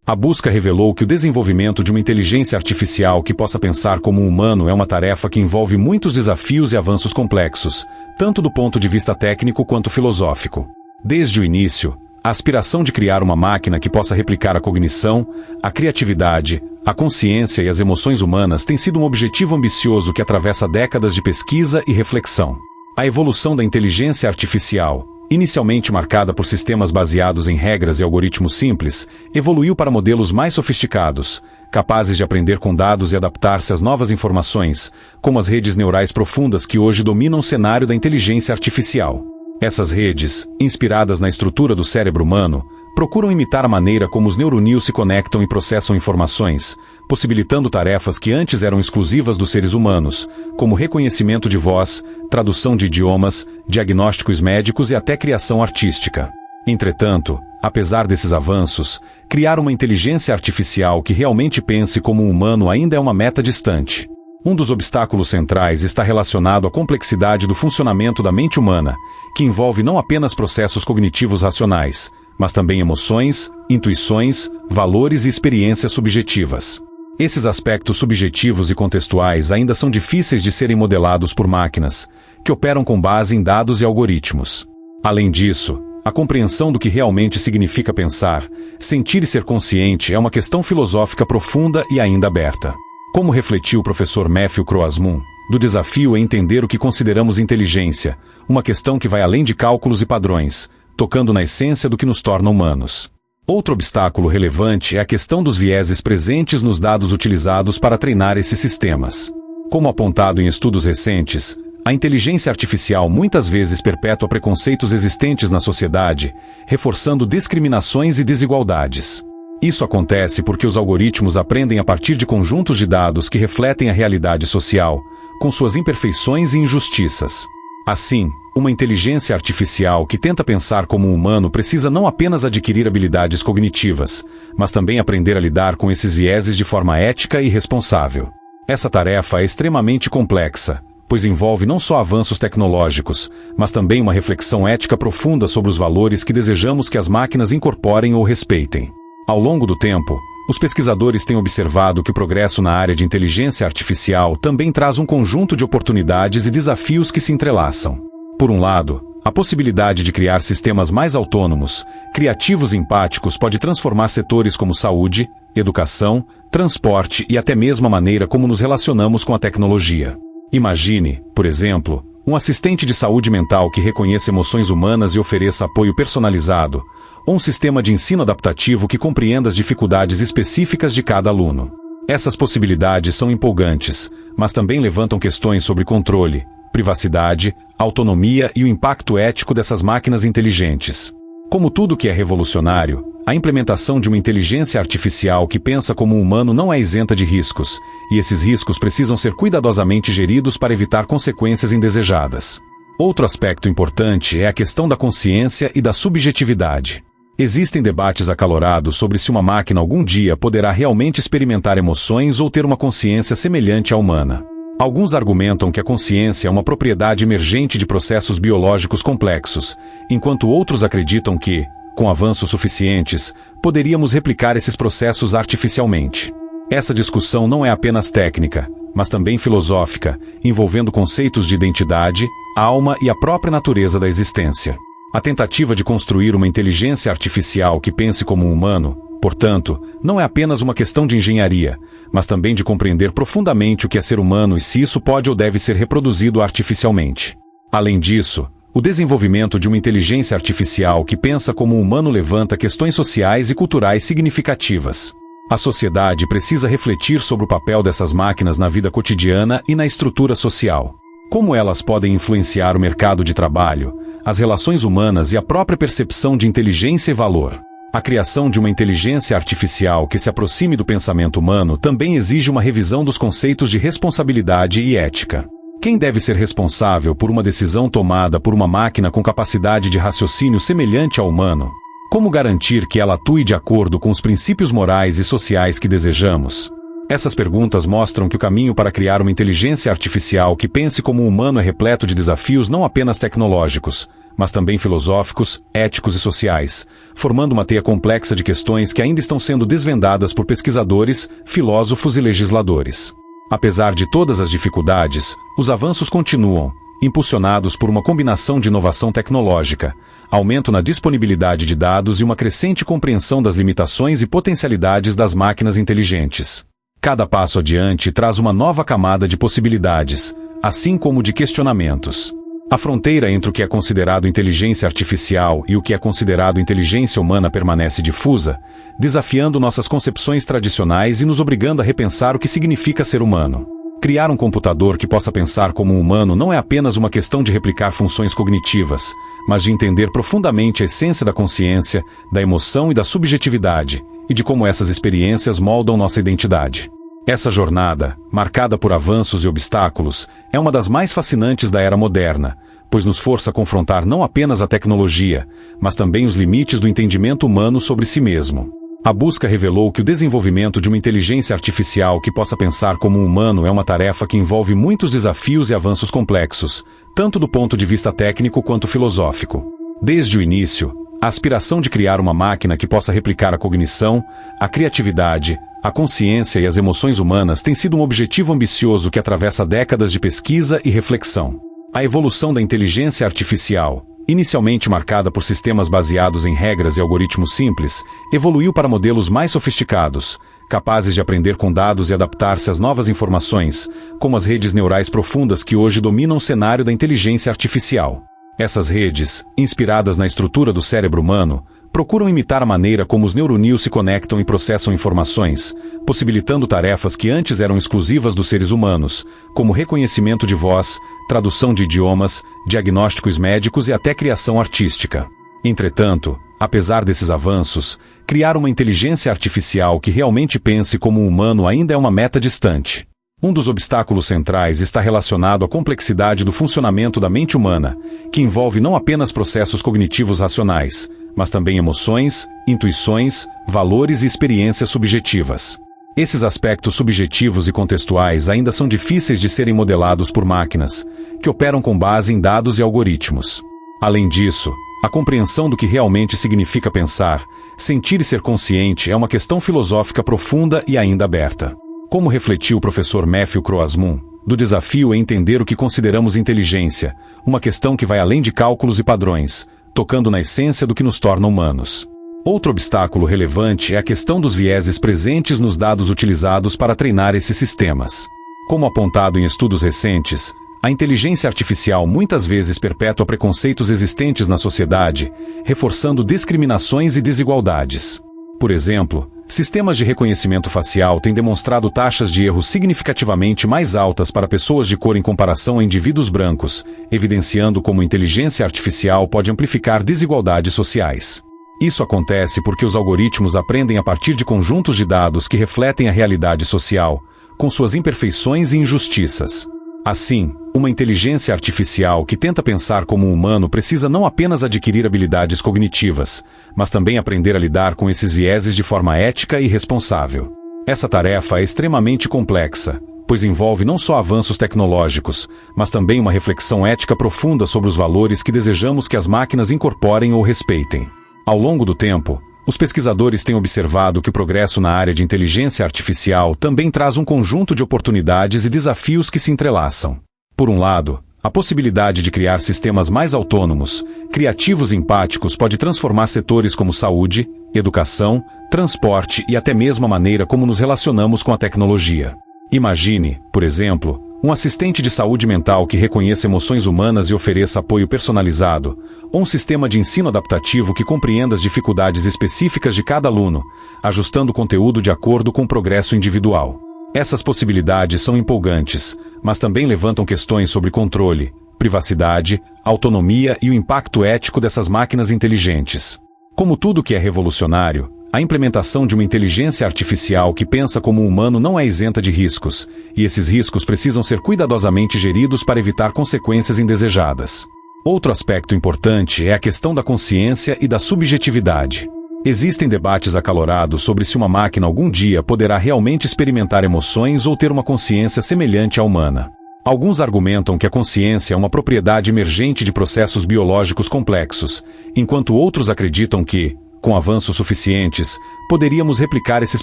A busca revelou que o desenvolvimento de uma inteligência artificial que possa pensar como um humano é uma tarefa que envolve muitos desafios e avanços complexos, tanto do ponto de vista técnico quanto filosófico. Desde o início, a aspiração de criar uma máquina que possa replicar a cognição, a criatividade, a consciência e as emoções humanas tem sido um objetivo ambicioso que atravessa décadas de pesquisa e reflexão. A evolução da inteligência artificial, inicialmente marcada por sistemas baseados em regras e algoritmos simples, evoluiu para modelos mais sofisticados, capazes de aprender com dados e adaptar-se às novas informações, como as redes neurais profundas que hoje dominam o cenário da inteligência artificial. Essas redes, inspiradas na estrutura do cérebro humano, procuram imitar a maneira como os neuroníons se conectam e processam informações, possibilitando tarefas que antes eram exclusivas dos seres humanos, como reconhecimento de voz, tradução de idiomas, diagnósticos médicos e até criação artística. Entretanto, apesar desses avanços, criar uma inteligência artificial que realmente pense como um humano ainda é uma meta distante. Um dos obstáculos centrais está relacionado à complexidade do funcionamento da mente humana, que envolve não apenas processos cognitivos racionais, mas também emoções, intuições, valores e experiências subjetivas. Esses aspectos subjetivos e contextuais ainda são difíceis de serem modelados por máquinas, que operam com base em dados e algoritmos. Além disso, a compreensão do que realmente significa pensar, sentir e ser consciente é uma questão filosófica profunda e ainda aberta. Como refletiu o professor Matthew Croasmun, do desafio é entender o que consideramos inteligência, uma questão que vai além de cálculos e padrões, tocando na essência do que nos torna humanos. Outro obstáculo relevante é a questão dos vieses presentes nos dados utilizados para treinar esses sistemas. Como apontado em estudos recentes, a inteligência artificial muitas vezes perpetua preconceitos existentes na sociedade, reforçando discriminações e desigualdades. Isso acontece porque os algoritmos aprendem a partir de conjuntos de dados que refletem a realidade social, com suas imperfeições e injustiças. Assim, uma inteligência artificial que tenta pensar como um humano precisa não apenas adquirir habilidades cognitivas, mas também aprender a lidar com esses vieses de forma ética e responsável. Essa tarefa é extremamente complexa, pois envolve não só avanços tecnológicos, mas também uma reflexão ética profunda sobre os valores que desejamos que as máquinas incorporem ou respeitem. Ao longo do tempo, os pesquisadores têm observado que o progresso na área de inteligência artificial também traz um conjunto de oportunidades e desafios que se entrelaçam. Por um lado, a possibilidade de criar sistemas mais autônomos, criativos e empáticos pode transformar setores como saúde, educação, transporte e até mesmo a maneira como nos relacionamos com a tecnologia. Imagine, por exemplo, um assistente de saúde mental que reconheça emoções humanas e ofereça apoio personalizado, ou um sistema de ensino adaptativo que compreenda as dificuldades específicas de cada aluno. Essas possibilidades são empolgantes, mas também levantam questões sobre controle, privacidade, autonomia e o impacto ético dessas máquinas inteligentes. Como tudo que é revolucionário, a implementação de uma inteligência artificial que pensa como um humano não é isenta de riscos, e esses riscos precisam ser cuidadosamente geridos para evitar consequências indesejadas. Outro aspecto importante é a questão da consciência e da subjetividade. Existem debates acalorados sobre se uma máquina algum dia poderá realmente experimentar emoções ou ter uma consciência semelhante à humana. Alguns argumentam que a consciência é uma propriedade emergente de processos biológicos complexos, enquanto outros acreditam que, com avanços suficientes, poderíamos replicar esses processos artificialmente. Essa discussão não é apenas técnica, mas também filosófica, envolvendo conceitos de identidade, alma e a própria natureza da existência. A tentativa de construir uma inteligência artificial que pense como um humano, portanto, não é apenas uma questão de engenharia, mas também de compreender profundamente o que é ser humano e se isso pode ou deve ser reproduzido artificialmente. Além disso, o desenvolvimento de uma inteligência artificial que pensa como um humano levanta questões sociais e culturais significativas. A sociedade precisa refletir sobre o papel dessas máquinas na vida cotidiana e na estrutura social. Como elas podem influenciar o mercado de trabalho, as relações humanas e a própria percepção de inteligência e valor. A criação de uma inteligência artificial que se aproxime do pensamento humano também exige uma revisão dos conceitos de responsabilidade e ética. Quem deve ser responsável por uma decisão tomada por uma máquina com capacidade de raciocínio semelhante ao humano? Como garantir que ela atue de acordo com os princípios morais e sociais que desejamos? Essas perguntas mostram que o caminho para criar uma inteligência artificial que pense como um humano é repleto de desafios não apenas tecnológicos, mas também filosóficos, éticos e sociais, formando uma teia complexa de questões que ainda estão sendo desvendadas por pesquisadores, filósofos e legisladores. Apesar de todas as dificuldades, os avanços continuam, impulsionados por uma combinação de inovação tecnológica, aumento na disponibilidade de dados e uma crescente compreensão das limitações e potencialidades das máquinas inteligentes. Cada passo adiante traz uma nova camada de possibilidades, assim como de questionamentos. A fronteira entre o que é considerado inteligência artificial e o que é considerado inteligência humana permanece difusa, desafiando nossas concepções tradicionais e nos obrigando a repensar o que significa ser humano. Criar um computador que possa pensar como um humano não é apenas uma questão de replicar funções cognitivas, mas de entender profundamente a essência da consciência, da emoção e da subjetividade, e de como essas experiências moldam nossa identidade. Essa jornada, marcada por avanços e obstáculos, é uma das mais fascinantes da era moderna, pois nos força a confrontar não apenas a tecnologia, mas também os limites do entendimento humano sobre si mesmo. A busca revelou que o desenvolvimento de uma inteligência artificial que possa pensar como um humano é uma tarefa que envolve muitos desafios e avanços complexos, tanto do ponto de vista técnico quanto filosófico. Desde o início, a aspiração de criar uma máquina que possa replicar a cognição, a criatividade, a consciência e as emoções humanas tem sido um objetivo ambicioso que atravessa décadas de pesquisa e reflexão. A evolução da inteligência artificial, inicialmente marcada por sistemas baseados em regras e algoritmos simples, evoluiu para modelos mais sofisticados, capazes de aprender com dados e adaptar-se às novas informações, como as redes neurais profundas que hoje dominam o cenário da inteligência artificial. Essas redes, inspiradas na estrutura do cérebro humano, procuram imitar a maneira como os neuroníons se conectam e processam informações, possibilitando tarefas que antes eram exclusivas dos seres humanos, como reconhecimento de voz, tradução de idiomas, diagnósticos médicos e até criação artística. Entretanto, apesar desses avanços, criar uma inteligência artificial que realmente pense como um humano ainda é uma meta distante. Um dos obstáculos centrais está relacionado à complexidade do funcionamento da mente humana, que envolve não apenas processos cognitivos racionais, mas também emoções, intuições, valores e experiências subjetivas. Esses aspectos subjetivos e contextuais ainda são difíceis de serem modelados por máquinas, que operam com base em dados e algoritmos. Além disso, a compreensão do que realmente significa pensar, sentir e ser consciente é uma questão filosófica profunda e ainda aberta. Como refletiu o professor Matthew Croasmun, do desafio é entender o que consideramos inteligência, uma questão que vai além de cálculos e padrões, tocando na essência do que nos torna humanos. Outro obstáculo relevante é a questão dos vieses presentes nos dados utilizados para treinar esses sistemas. Como apontado em estudos recentes, a inteligência artificial muitas vezes perpetua preconceitos existentes na sociedade, reforçando discriminações e desigualdades. Por exemplo, sistemas de reconhecimento facial têm demonstrado taxas de erro significativamente mais altas para pessoas de cor em comparação a indivíduos brancos, evidenciando como a inteligência artificial pode amplificar desigualdades sociais. Isso acontece porque os algoritmos aprendem a partir de conjuntos de dados que refletem a realidade social, com suas imperfeições e injustiças. Assim, uma inteligência artificial que tenta pensar como um humano precisa não apenas adquirir habilidades cognitivas, mas também aprender a lidar com esses vieses de forma ética e responsável. Essa tarefa é extremamente complexa, pois envolve não só avanços tecnológicos, mas também uma reflexão ética profunda sobre os valores que desejamos que as máquinas incorporem ou respeitem. Ao longo do tempo, os pesquisadores têm observado que o progresso na área de inteligência artificial também traz um conjunto de oportunidades e desafios que se entrelaçam. Por um lado, a possibilidade de criar sistemas mais autônomos, criativos e empáticos pode transformar setores como saúde, educação, transporte e até mesmo a maneira como nos relacionamos com a tecnologia. Imagine, por exemplo, um assistente de saúde mental que reconheça emoções humanas e ofereça apoio personalizado, ou um sistema de ensino adaptativo que compreenda as dificuldades específicas de cada aluno, ajustando o conteúdo de acordo com o progresso individual. Essas possibilidades são empolgantes, mas também levantam questões sobre controle, privacidade, autonomia e o impacto ético dessas máquinas inteligentes. Como tudo que é revolucionário, a implementação de uma inteligência artificial que pensa como um humano não é isenta de riscos, e esses riscos precisam ser cuidadosamente geridos para evitar consequências indesejadas. Outro aspecto importante é a questão da consciência e da subjetividade. Existem debates acalorados sobre se uma máquina algum dia poderá realmente experimentar emoções ou ter uma consciência semelhante à humana. Alguns argumentam que a consciência é uma propriedade emergente de processos biológicos complexos, enquanto outros acreditam que, com avanços suficientes, poderíamos replicar esses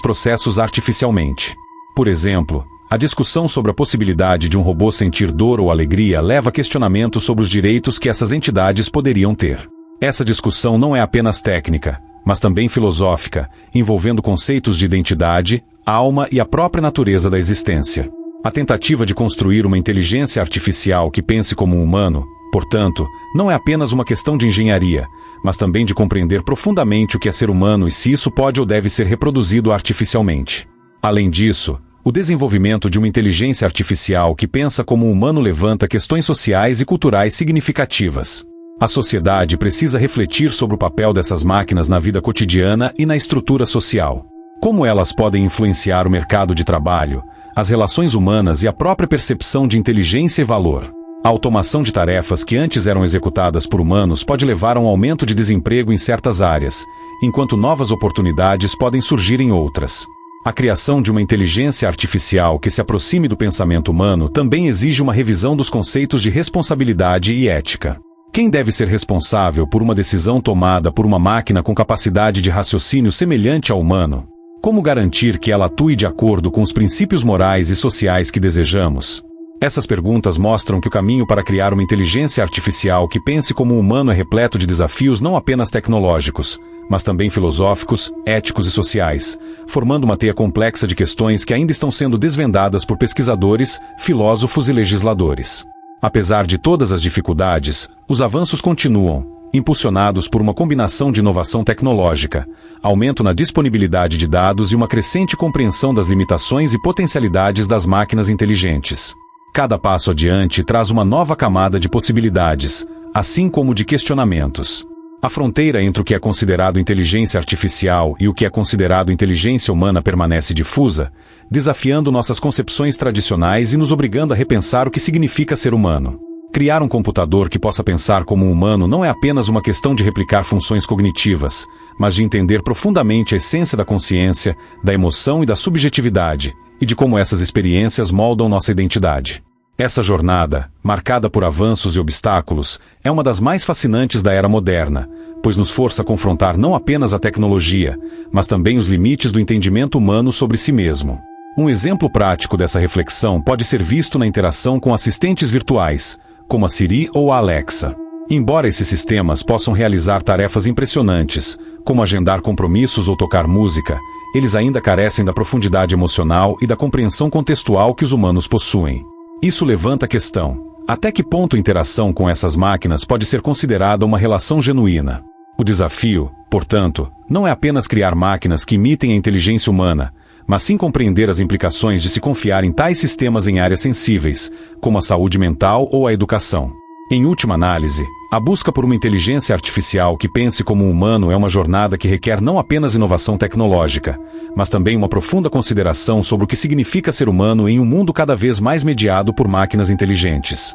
processos artificialmente. Por exemplo, a discussão sobre a possibilidade de um robô sentir dor ou alegria leva a questionamentos sobre os direitos que essas entidades poderiam ter. Essa discussão não é apenas técnica, mas também filosófica, envolvendo conceitos de identidade, alma e a própria natureza da existência. A tentativa de construir uma inteligência artificial que pense como um humano, portanto, não é apenas uma questão de engenharia, mas também de compreender profundamente o que é ser humano e se isso pode ou deve ser reproduzido artificialmente. Além disso, o desenvolvimento de uma inteligência artificial que pensa como um humano levanta questões sociais e culturais significativas. A sociedade precisa refletir sobre o papel dessas máquinas na vida cotidiana e na estrutura social. Como elas podem influenciar o mercado de trabalho, as relações humanas e a própria percepção de inteligência e valor. A automação de tarefas que antes eram executadas por humanos pode levar a um aumento de desemprego em certas áreas, enquanto novas oportunidades podem surgir em outras. A criação de uma inteligência artificial que se aproxime do pensamento humano também exige uma revisão dos conceitos de responsabilidade e ética. Quem deve ser responsável por uma decisão tomada por uma máquina com capacidade de raciocínio semelhante ao humano? Como garantir que ela atue de acordo com os princípios morais e sociais que desejamos? Essas perguntas mostram que o caminho para criar uma inteligência artificial que pense como um humano é repleto de desafios não apenas tecnológicos, mas também filosóficos, éticos e sociais, formando uma teia complexa de questões que ainda estão sendo desvendadas por pesquisadores, filósofos e legisladores. Apesar de todas as dificuldades, os avanços continuam, impulsionados por uma combinação de inovação tecnológica, aumento na disponibilidade de dados e uma crescente compreensão das limitações e potencialidades das máquinas inteligentes. Cada passo adiante traz uma nova camada de possibilidades, assim como de questionamentos. A fronteira entre o que é considerado inteligência artificial e o que é considerado inteligência humana permanece difusa, desafiando nossas concepções tradicionais e nos obrigando a repensar o que significa ser humano. Criar um computador que possa pensar como um humano não é apenas uma questão de replicar funções cognitivas, mas de entender profundamente a essência da consciência, da emoção e da subjetividade, e de como essas experiências moldam nossa identidade. Essa jornada, marcada por avanços e obstáculos, é uma das mais fascinantes da era moderna, pois nos força a confrontar não apenas a tecnologia, mas também os limites do entendimento humano sobre si mesmo. Um exemplo prático dessa reflexão pode ser visto na interação com assistentes virtuais, como a Siri ou a Alexa. Embora esses sistemas possam realizar tarefas impressionantes, como agendar compromissos ou tocar música, eles ainda carecem da profundidade emocional e da compreensão contextual que os humanos possuem. Isso levanta a questão: até que ponto a interação com essas máquinas pode ser considerada uma relação genuína? O desafio, portanto, não é apenas criar máquinas que imitem a inteligência humana, mas sim compreender as implicações de se confiar em tais sistemas em áreas sensíveis, como a saúde mental ou a educação. Em última análise, a busca por uma inteligência artificial que pense como um humano é uma jornada que requer não apenas inovação tecnológica, mas também uma profunda consideração sobre o que significa ser humano em um mundo cada vez mais mediado por máquinas inteligentes.